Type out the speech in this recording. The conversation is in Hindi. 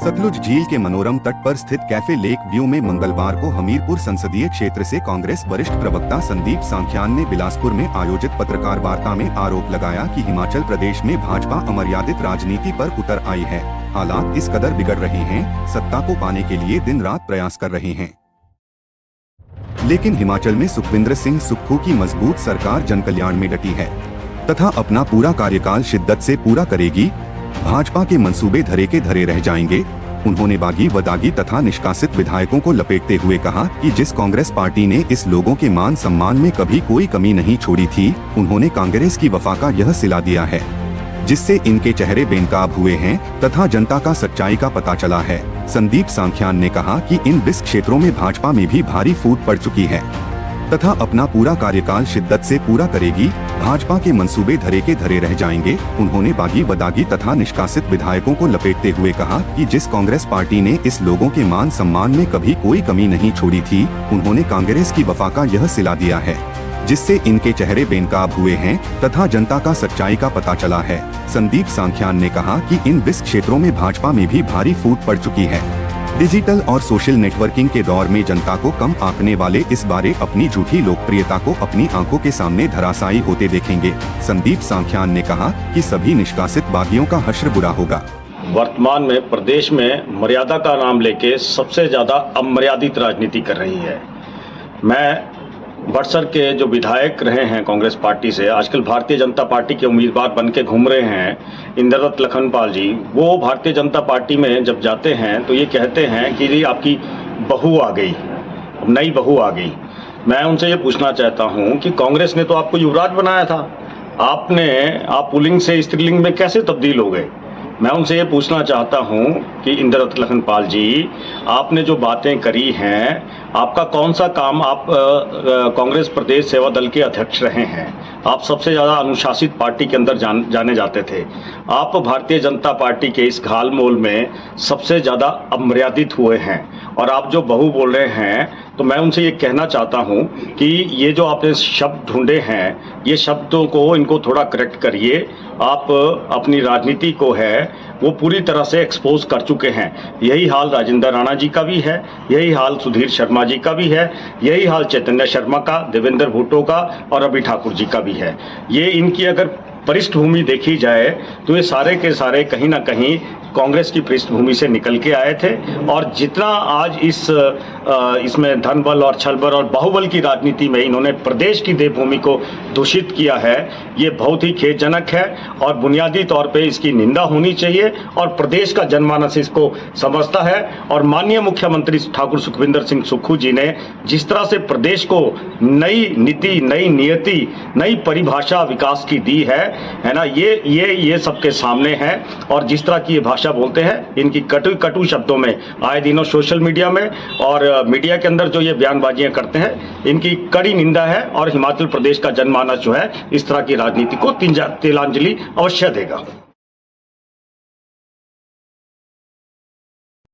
सतलुज झील के मनोरम तट पर स्थित कैफे लेक व्यू में मंगलवार को हमीरपुर संसदीय क्षेत्र से कांग्रेस वरिष्ठ प्रवक्ता संदीप सांख्यान ने बिलासपुर में आयोजित पत्रकार वार्ता में आरोप लगाया कि हिमाचल प्रदेश में भाजपा अमर्यादित राजनीति पर उतर आई है। हालात इस कदर बिगड़ रहे हैं, सत्ता को पाने के लिए दिन रात प्रयास कर रहे हैं, लेकिन हिमाचल में सुखविंदर सिंह सुक्खू की मजबूत सरकार जनकल्याण में डटी है तथा अपना पूरा कार्यकाल शिद्दत से पूरा करेगी। भाजपा के मंसूबे धरे के धरे रह जाएंगे। उन्होंने बागी व दागी तथा निष्कासित विधायकों को लपेटते हुए कहा कि जिस कांग्रेस पार्टी ने इस लोगों के मान सम्मान में कभी कोई कमी नहीं छोड़ी थी, उन्होंने कांग्रेस की वफा का यह सिला दिया है, जिससे इनके चेहरे बेनकाब हुए हैं तथा जनता का सच्चाई का पता चला है। संदीप सांख्यान ने कहा कि इन 20 क्षेत्रों में भाजपा में भी भारी फूट पड़ चुकी है तथा अपना पूरा कार्यकाल शिद्दत से पूरा करेगी। भाजपा के मंसूबे धरे के धरे रह जाएंगे। उन्होंने बागी व दागी तथा निष्कासित विधायकों को लपेटते हुए कहा कि जिस कांग्रेस पार्टी ने इस लोगों के मान सम्मान में कभी कोई कमी नहीं छोड़ी थी, उन्होंने कांग्रेस की वफा का यह सिला दिया है, जिससे इनके चेहरे बेनकाब हुए हैं तथा जनता का सच्चाई का पता चला है। संदीप सांख्यान ने कहा कि इन 20 क्षेत्रों में भाजपा में भी भारी फूट पड़ चुकी है। डिजिटल और सोशल नेटवर्किंग के दौर में जनता को कम आंकने वाले इस बारे अपनी झूठी लोकप्रियता को अपनी आंखों के सामने धराशायी होते देखेंगे। संदीप सांख्यान ने कहा कि सभी निष्कासित बागियों का हश्र बुरा होगा। वर्तमान में प्रदेश में मर्यादा का नाम लेके सबसे ज्यादा अमर्यादित राजनीति कर रही है। मैं बड़सर के जो विधायक रहे हैं कांग्रेस पार्टी से, आजकल भारतीय जनता पार्टी के उम्मीदवार बन के घूम रहे हैं इंद्रदत्त लखनपाल जी, वो भारतीय जनता पार्टी में जब जाते हैं तो ये कहते हैं कि जी आपकी बहू आ गई, नई बहू आ गई। मैं उनसे ये पूछना चाहता हूँ कि कांग्रेस ने तो आपको युवराज बनाया था, आप पुल्लिंग से स्त्रीलिंग में कैसे तब्दील हो गए? मैं उनसे ये पूछना चाहता हूँ कि इंद्रदत्त लखनपाल जी, आपने जो बातें करी हैं, आपका कौन सा काम, आप कांग्रेस प्रदेश सेवा दल के अध्यक्ष रहे हैं, आप सबसे ज़्यादा अनुशासित पार्टी के अंदर जाने जाते थे, आप भारतीय जनता पार्टी के इस घालमोल में सबसे ज़्यादा अमर्यादित हुए हैं, और आप जो बहू बोल रहे हैं, तो मैं उनसे ये कहना चाहता हूँ कि ये जो आपने शब्द ढूंढे हैं, ये शब्दों को इनको थोड़ा करेक्ट करिए। आप अपनी राजनीति को है वो पूरी तरह से एक्सपोज कर चुके हैं। यही हाल राजेंद्र राणा जी का भी है, यही हाल सुधीर शर्मा जी का भी है, यही हाल चैतन्य शर्मा का, देवेंद्र भुट्टो का और अभी ठाकुर जी का भी है। ये इनकी अगर पृष्ठभूमि देखी जाए तो ये सारे के सारे कहीं ना कहीं कांग्रेस की पृष्ठभूमि से निकल के आए थे, और जितना आज इसमें धन बल और छल बल और बाहुबल की राजनीति में इन्होंने प्रदेश की देवभूमि को दूषित किया है, ये बहुत ही खेदजनक है और बुनियादी तौर पे इसकी निंदा होनी चाहिए। और प्रदेश का जनमानस इसको समझता है, और माननीय मुख्यमंत्री ठाकुर सुखविंदर सिंह सुक्खू जी ने जिस तरह से प्रदेश को नई नीति, नई नियति, नई परिभाषा विकास की दी है ना, ये सबके सामने है। और जिस तरह की ये भाषा बोलते हैं, इनकी कटु शब्दों में आए दिनों सोशल मीडिया में और मीडिया के अंदर जो ये बयानबाजियां करते हैं, इनकी कड़ी निंदा है। और हिमाचल प्रदेश का जनमानस जो है इस तरह की राजनीति को तिलांजलि अवश्य देगा।